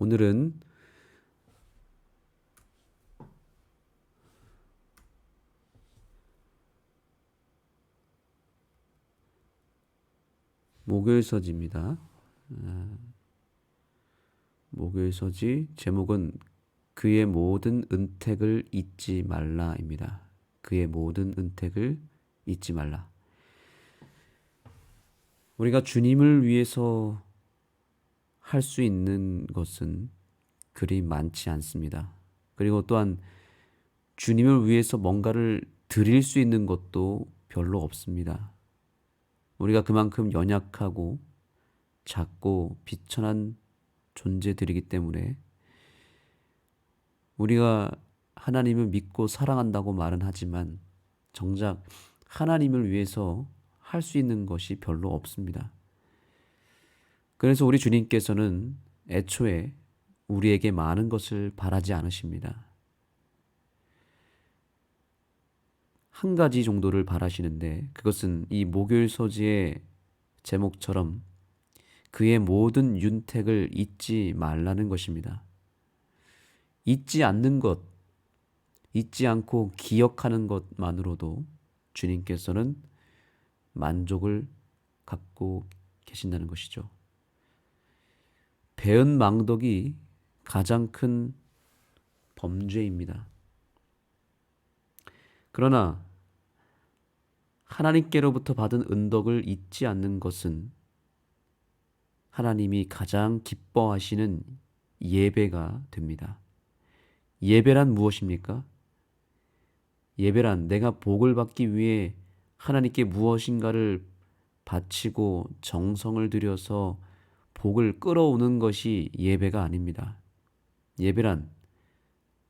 오늘은 목요일서지입니다. 목요일서지 제목은 그의 모든 은택을 잊지 말라입니다. 그의 모든 은택을 잊지 말라. 우리가 주님을 위해서 할 수 있는 것은 그리 많지 않습니다. 그리고 또한 주님을 위해서 뭔가를 드릴 수 있는 것도 별로 없습니다. 우리가 그만큼 연약하고 작고 비천한 존재들이기 때문에 우리가 하나님을 믿고 사랑한다고 말은 하지만 정작 하나님을 위해서 할 수 있는 것이 별로 없습니다. 그래서 우리 주님께서는 애초에 우리에게 많은 것을 바라지 않으십니다. 한 가지 정도를 바라시는데 그것은 이 목요일 서지의 제목처럼 그의 모든 윤택을 잊지 말라는 것입니다. 잊지 않는 것, 잊지 않고 기억하는 것만으로도 주님께서는 만족을 갖고 계신다는 것이죠. 배은망덕이 가장 큰 범죄입니다. 그러나 하나님께로부터 받은 은덕을 잊지 않는 것은 하나님이 가장 기뻐하시는 예배가 됩니다. 예배란 무엇입니까? 예배란 내가 복을 받기 위해 하나님께 무엇인가를 바치고 정성을 들여서 복을 끌어오는 것이 예배가 아닙니다. 예배란,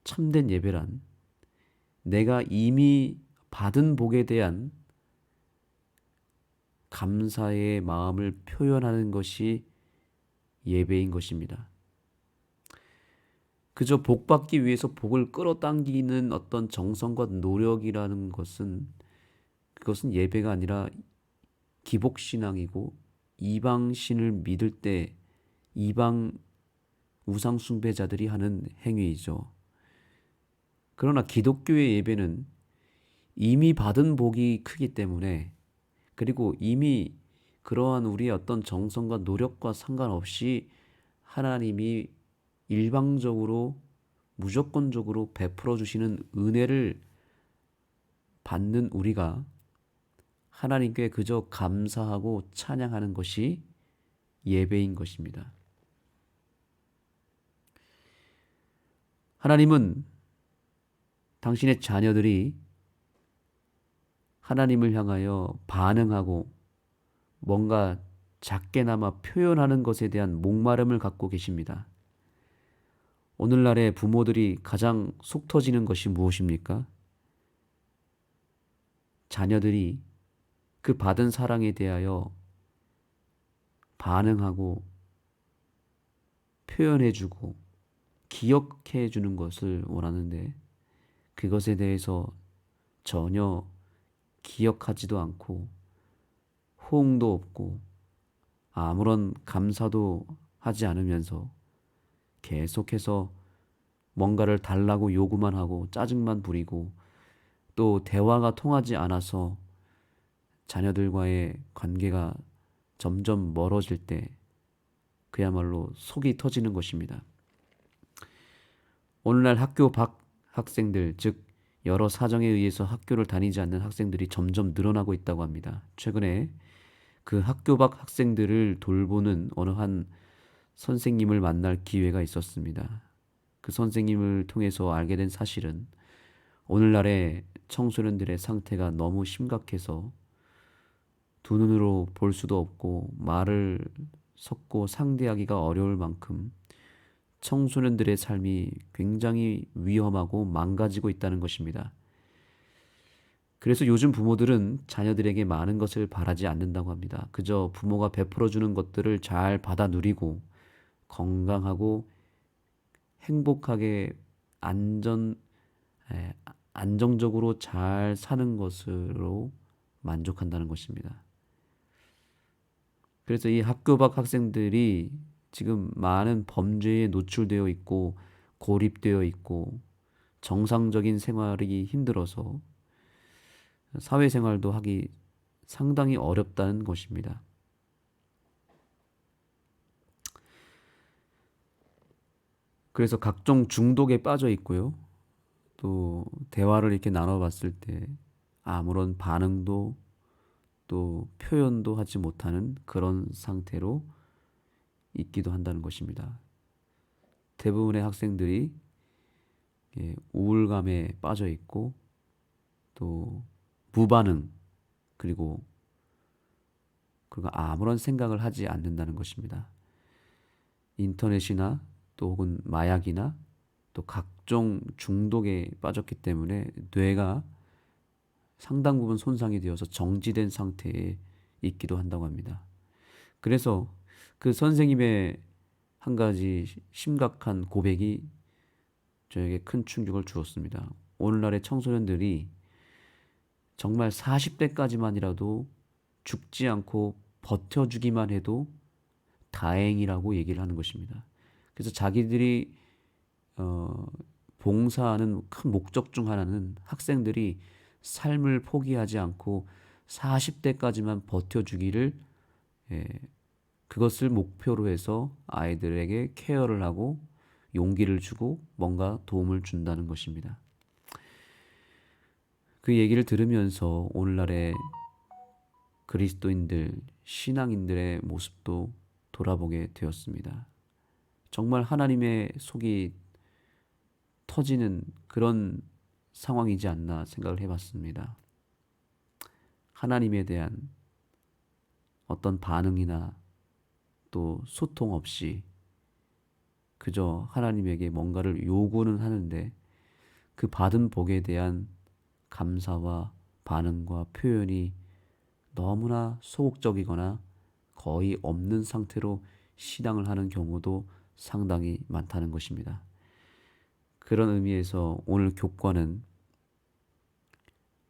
참된 예배란 내가 이미 받은 복에 대한 감사의 마음을 표현하는 것이 예배인 것입니다. 그저 복 받기 위해서 복을 끌어당기는 어떤 정성과 노력이라는 것은 그것은 예배가 아니라 기복신앙이고 이방신을 믿을 때 이방 우상 숭배자들이 하는 행위이죠. 그러나 기독교의 예배는 이미 받은 복이 크기 때문에 그리고 이미 그러한 우리의 어떤 정성과 노력과 상관없이 하나님이 일방적으로 무조건적으로 베풀어 주시는 은혜를 받는 우리가 하나님께 그저 감사하고 찬양하는 것이 예배인 것입니다. 하나님은 당신의 자녀들이 하나님을 향하여 반응하고 뭔가 작게나마 표현하는 것에 대한 목마름을 갖고 계십니다. 오늘날의 부모들이 가장 속 터지는 것이 무엇입니까? 자녀들이 그 받은 사랑에 대하여 반응하고 표현해주고 기억해주는 것을 원하는데 그것에 대해서 전혀 기억하지도 않고 호응도 없고 아무런 감사도 하지 않으면서 계속해서 뭔가를 달라고 요구만 하고 짜증만 부리고 또 대화가 통하지 않아서 자녀들과의 관계가 점점 멀어질 때 그야말로 속이 터지는 것입니다. 오늘날 학교 밖 학생들, 즉 여러 사정에 의해서 학교를 다니지 않는 학생들이 점점 늘어나고 있다고 합니다. 최근에 그 학교 밖 학생들을 돌보는 어느 한 선생님을 만날 기회가 있었습니다. 그 선생님을 통해서 알게 된 사실은 오늘날의 청소년들의 상태가 너무 심각해서 두 눈으로 볼 수도 없고 말을 섞고 상대하기가 어려울 만큼 청소년들의 삶이 굉장히 위험하고 망가지고 있다는 것입니다. 그래서 요즘 부모들은 자녀들에게 많은 것을 바라지 않는다고 합니다. 그저 부모가 베풀어주는 것들을 잘 받아 누리고 건강하고 행복하게 안정적으로 잘 사는 것으로 만족한다는 것입니다. 그래서 이 학교 밖 학생들이 지금 많은 범죄에 노출되어 있고 고립되어 있고 정상적인 생활이 힘들어서 사회생활도 하기 상당히 어렵다는 것입니다. 그래서 각종 중독에 빠져 있고요. 또 대화를 이렇게 나눠봤을 때 아무런 반응도 또 표현도 하지 못하는 그런 상태로 있기도 한다는 것입니다. 대부분의 학생들이 우울감에 빠져 있고 또 무반응 그리고 아무런 생각을 하지 않는다는 것입니다. 인터넷이나 또 혹은 마약이나 또 각종 중독에 빠졌기 때문에 뇌가 상당 부분 손상이 되어서 정지된 상태에 있기도 한다고 합니다. 그래서 그 선생님의 한 가지 심각한 고백이 저에게 큰 충격을 주었습니다. 오늘날의 청소년들이 정말 40대까지만이라도 죽지 않고 버텨주기만 해도 다행이라고 얘기를 하는 것입니다. 그래서 자기들이 봉사하는 큰 목적 중 하나는 학생들이 삶을 포기하지 않고 40대까지만 버텨주기를 그것을 목표로 해서 아이들에게 케어를 하고 용기를 주고 뭔가 도움을 준다는 것입니다. 그 얘기를 들으면서 오늘날의 그리스도인들, 신앙인들의 모습도 돌아보게 되었습니다. 정말 하나님의 속이 터지는 그런 상황이지 않나 생각을 해봤습니다. 하나님에 대한 어떤 반응이나 또 소통 없이 그저 하나님에게 뭔가를 요구는 하는데 그 받은 복에 대한 감사와 반응과 표현이 너무나 소극적이거나 거의 없는 상태로 신앙을 하는 경우도 상당히 많다는 것입니다. 그런 의미에서 오늘 교과는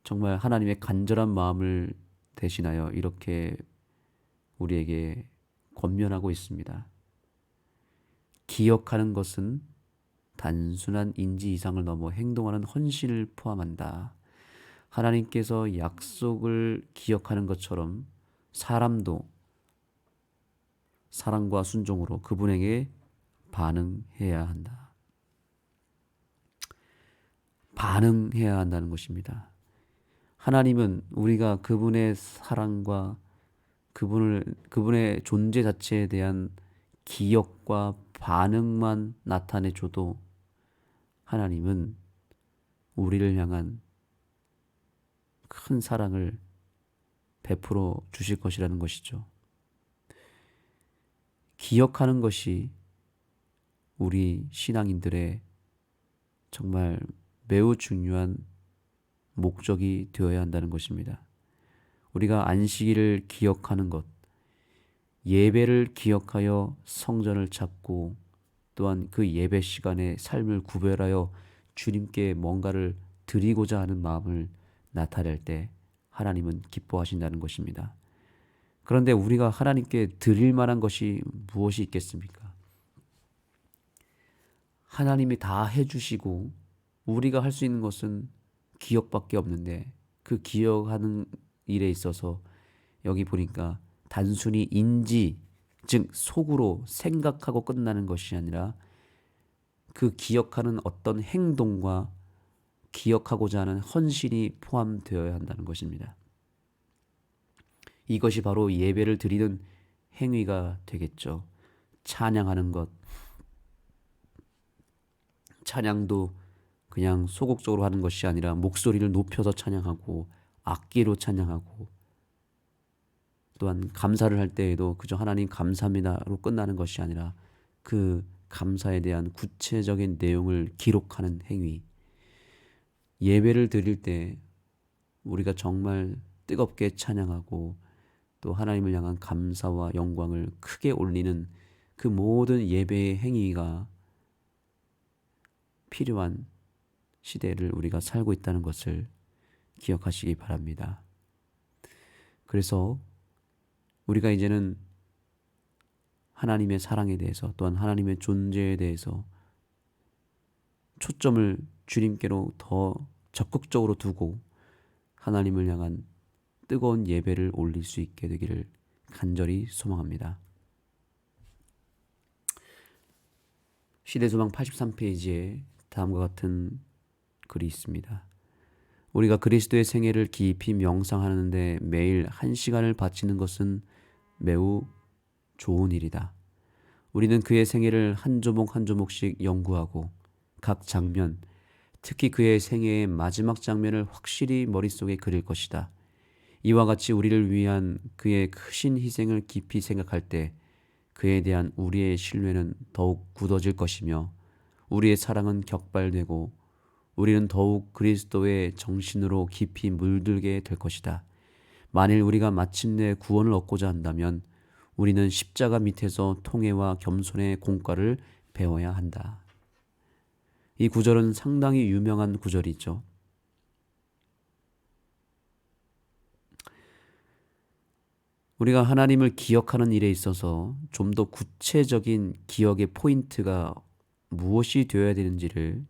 정말 하나님의 간절한 마음을 대신하여 이렇게 우리에게 권면하고 있습니다. 기억하는 것은 단순한 인지 이상을 넘어 행동하는 헌신을 포함한다. 하나님께서 약속을 기억하는 것처럼 사람도 사랑과 순종으로 그분에게 반응해야 한다. 반응해야 한다는 것입니다. 하나님은 우리가 그분의 사랑과 그분의 존재 자체에 대한 기억과 반응만 나타내줘도 하나님은 우리를 향한 큰 사랑을 베풀어 주실 것이라는 것이죠. 기억하는 것이 우리 신앙인들의 정말 매우 중요한 목적이 되어야 한다는 것입니다. 우리가 안식일을 기억하는 것, 예배를 기억하여 성전을 찾고 또한 그 예배 시간에 삶을 구별하여 주님께 뭔가를 드리고자 하는 마음을 나타낼 때 하나님은 기뻐하신다는 것입니다. 그런데 우리가 하나님께 드릴 만한 것이 무엇이 있겠습니까? 하나님이 다 해주시고 우리가 할 수 있는 것은 기억밖에 없는데 그 기억하는 일에 있어서 여기 보니까 단순히 인지, 즉 속으로 생각하고 끝나는 것이 아니라 그 기억하는 어떤 행동과 기억하고자 하는 헌신이 포함되어야 한다는 것입니다. 이것이 바로 예배를 드리는 행위가 되겠죠. 찬양하는 것, 찬양도 그냥 소극적으로 하는 것이 아니라 목소리를 높여서 찬양하고 악기로 찬양하고 또한 감사를 할 때에도 그저 하나님 감사합니다로 끝나는 것이 아니라 그 감사에 대한 구체적인 내용을 기록하는 행위. 예배를 드릴 때 우리가 정말 뜨겁게 찬양하고 또 하나님을 향한 감사와 영광을 크게 올리는 그 모든 예배의 행위가 필요한 시대를 우리가 살고 있다는 것을 기억하시기 바랍니다. 그래서 우리가 이제는 하나님의 사랑에 대해서 또한 하나님의 존재에 대해서 초점을 주님께로 더 적극적으로 두고 하나님을 향한 뜨거운 예배를 올릴 수 있게 되기를 간절히 소망합니다. 시대소망 83페이지에 다음과 같은 글이 있습니다. 우리가 그리스도의 생애를 깊이 명상하는데 매일 1시간을 바치는 것은 매우 좋은 일이다. 우리는 그의 생애를 한 조목 한 조목씩 연구하고 각 장면, 특히 그의 생애의 마지막 장면을 확실히 머릿속에 그릴 것이다. 이와 같이 우리를 위한 그의 크신 희생을 깊이 생각할 때 그에 대한 우리의 신뢰는 더욱 굳어질 것이며 우리의 사랑은 격발되고 우리는 더욱 그리스도의 정신으로 깊이 물들게 될 것이다. 만일 우리가 마침내 구원을 얻고자 한다면 우리는 십자가 밑에서 통회와 겸손의 공과를 배워야 한다. 이 구절은 상당히 유명한 구절이죠. 우리가 하나님을 기억하는 일에 있어서 좀 더 구체적인 기억의 포인트가 무엇이 되어야 되는지를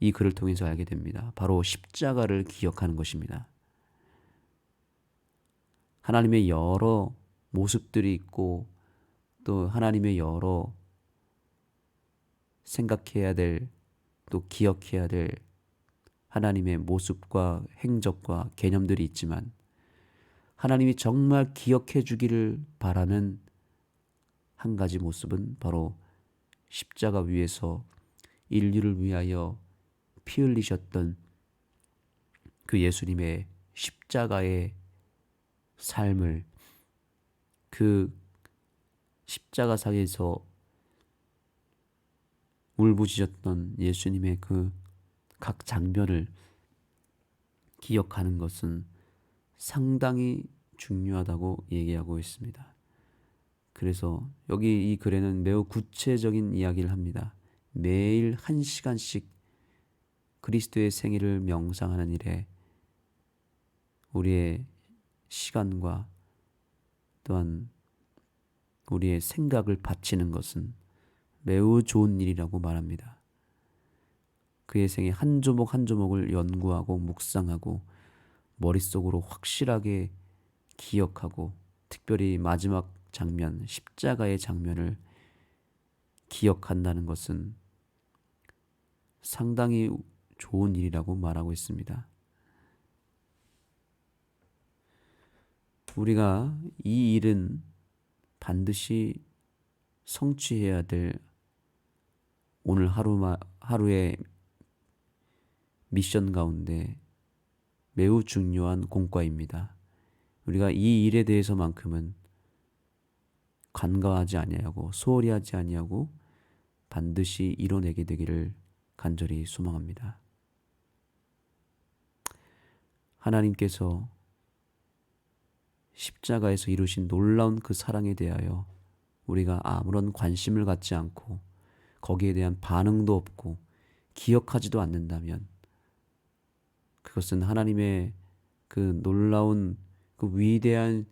이 글을 통해서 알게 됩니다. 바로 십자가를 기억하는 것입니다. 하나님의 여러 모습들이 있고 또 하나님의 여러 생각해야 될 또 기억해야 될 하나님의 모습과 행적과 개념들이 있지만 하나님이 정말 기억해 주기를 바라는 한 가지 모습은 바로 십자가 위에서 인류를 위하여 피 흘리셨던 그 예수님의 십자가의 삶을, 그 십자가상에서 울부짖었던 예수님의 그 각 장면을 기억하는 것은 상당히 중요하다고 얘기하고 있습니다. 그래서 여기 이 글에는 매우 구체적인 이야기를 합니다. 매일 1시간씩 그리스도의 생애를 명상하는 일에 우리의 시간과 또한 우리의 생각을 바치는 것은 매우 좋은 일이라고 말합니다. 그의 생애 한 조목 한 조목을 연구하고 묵상하고 머릿속으로 확실하게 기억하고 특별히 마지막 장면, 십자가의 장면을 기억한다는 것은 상당히 좋은 일이라고 말하고 있습니다. 우리가 이 일은 반드시 성취해야 될 오늘 하루의 미션 가운데 매우 중요한 공과입니다. 우리가 이 일에 대해서만큼은 간과하지 아니하고 소홀히 하지 아니하고 반드시 이뤄내게 되기를 간절히 소망합니다. 하나님께서 십자가에서 이루신 놀라운 그 사랑에 대하여 우리가 아무런 관심을 갖지 않고 거기에 대한 반응도 없고 기억하지도 않는다면 그것은 하나님의 그 놀라운 그 위대한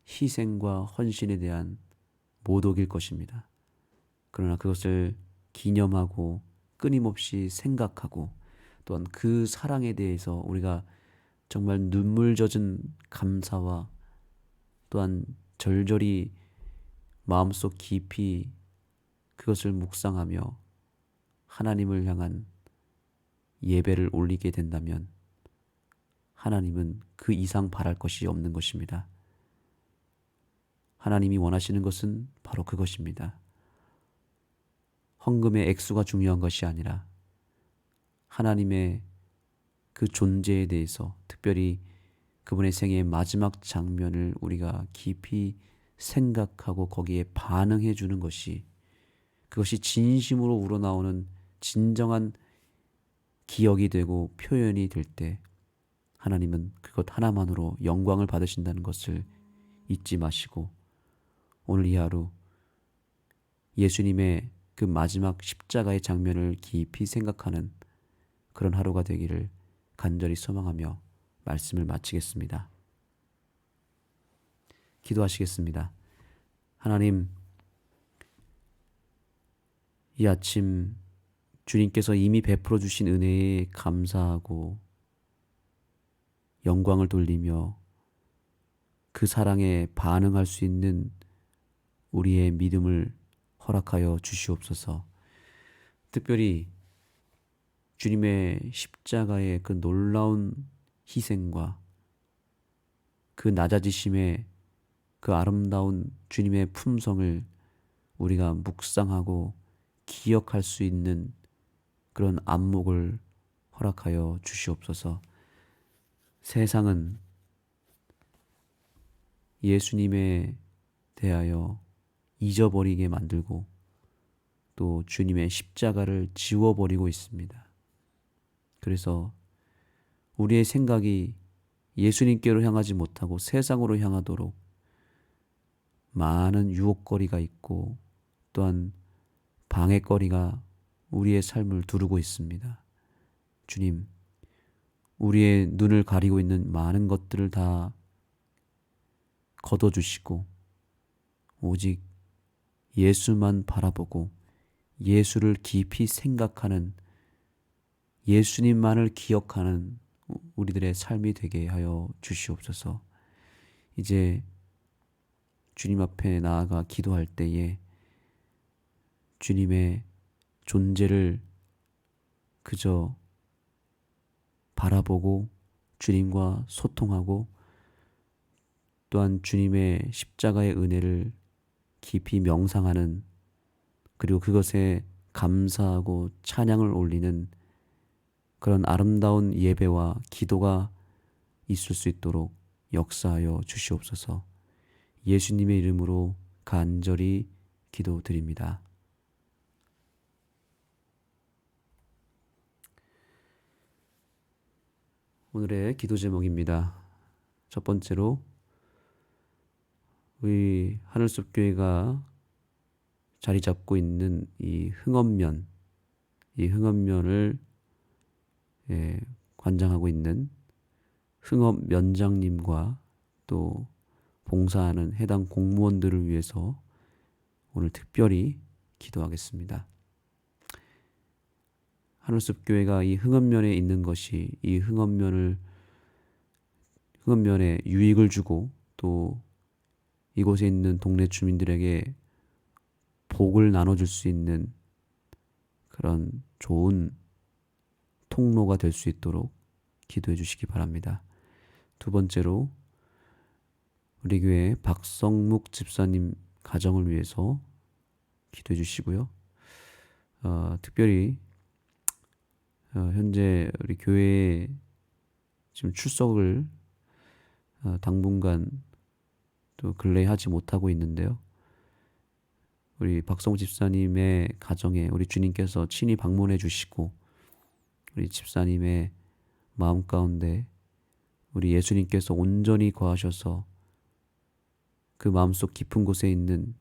희생과 헌신에 대한 모독일 것입니다. 그러나 그것을 기념하고 끊임없이 생각하고 또한 그 사랑에 대해서 우리가 정말 눈물 젖은 감사와 또한 절절히 마음속 깊이 그것을 묵상하며 하나님을 향한 예배를 올리게 된다면 하나님은 그 이상 바랄 것이 없는 것입니다. 하나님이 원하시는 것은 바로 그것입니다. 헌금의 액수가 중요한 것이 아니라 하나님의 그 존재에 대해서 특별히 그분의 생애의 마지막 장면을 우리가 깊이 생각하고 거기에 반응해 주는 것이 그것이 진심으로 우러나오는 진정한 기억이 되고 표현이 될 때 하나님은 그것 하나만으로 영광을 받으신다는 것을 잊지 마시고 오늘 이 하루 예수님의 그 마지막 십자가의 장면을 깊이 생각하는 그런 하루가 되기를 간절히 소망하며 말씀을 마치겠습니다. 기도하시겠습니다. 하나님, 이 아침 주님께서 이미 베풀어 주신 은혜에 감사하고 영광을 돌리며 그 사랑에 반응할 수 있는 우리의 믿음을 허락하여 주시옵소서. 특별히 주님의 십자가의 그 놀라운 희생과 그 낮아지심의 그 아름다운 주님의 품성을 우리가 묵상하고 기억할 수 있는 그런 안목을 허락하여 주시옵소서. 세상은 예수님에 대하여 잊어버리게 만들고 또 주님의 십자가를 지워버리고 있습니다. 그래서 우리의 생각이 예수님께로 향하지 못하고 세상으로 향하도록 많은 유혹거리가 있고 또한 방해거리가 우리의 삶을 두르고 있습니다. 주님, 우리의 눈을 가리고 있는 많은 것들을 다 걷어주시고 오직 예수만 바라보고 예수를 깊이 생각하는, 예수님만을 기억하는 우리들의 삶이 되게 하여 주시옵소서. 이제 주님 앞에 나아가 기도할 때에 주님의 존재를 그저 바라보고 주님과 소통하고 또한 주님의 십자가의 은혜를 깊이 명상하는, 그리고 그것에 감사하고 찬양을 올리는 그런 아름다운 예배와 기도가 있을 수 있도록 역사하여 주시옵소서. 예수님의 이름으로 간절히 기도드립니다. 오늘의 기도 제목입니다. 첫 번째로 우리 하늘숲교회가 자리 잡고 있는 이 흥업면을 관장하고 있는 흥업면장님과 또 봉사하는 해당 공무원들을 위해서 오늘 특별히 기도하겠습니다. 하늘숲교회가 이 흥업면에 있는 것이 이 흥업면에 유익을 주고 또 이곳에 있는 동네 주민들에게 복을 나눠줄 수 있는 그런 좋은 통로가 될 수 있도록 기도해 주시기 바랍니다. 두 번째로 우리 교회 박성묵 집사님 가정을 위해서 기도해 주시고요. 특별히 현재 우리 교회에 지금 출석을 당분간 또 근래에 하지 못하고 있는데요. 우리 박성묵 집사님의 가정에 우리 주님께서 친히 방문해 주시고 우리 집사님의 마음 가운데 우리 예수님께서 온전히 거하셔서 그 마음속 깊은 곳에 있는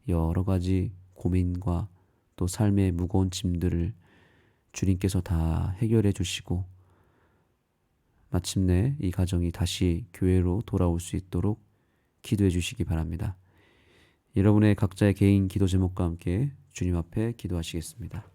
여러 가지 고민과 또 삶의 무거운 짐들을 주님께서 다 해결해 주시고 마침내 이 가정이 다시 교회로 돌아올 수 있도록 기도해 주시기 바랍니다. 여러분의 각자의 개인 기도 제목과 함께 주님 앞에 기도하시겠습니다.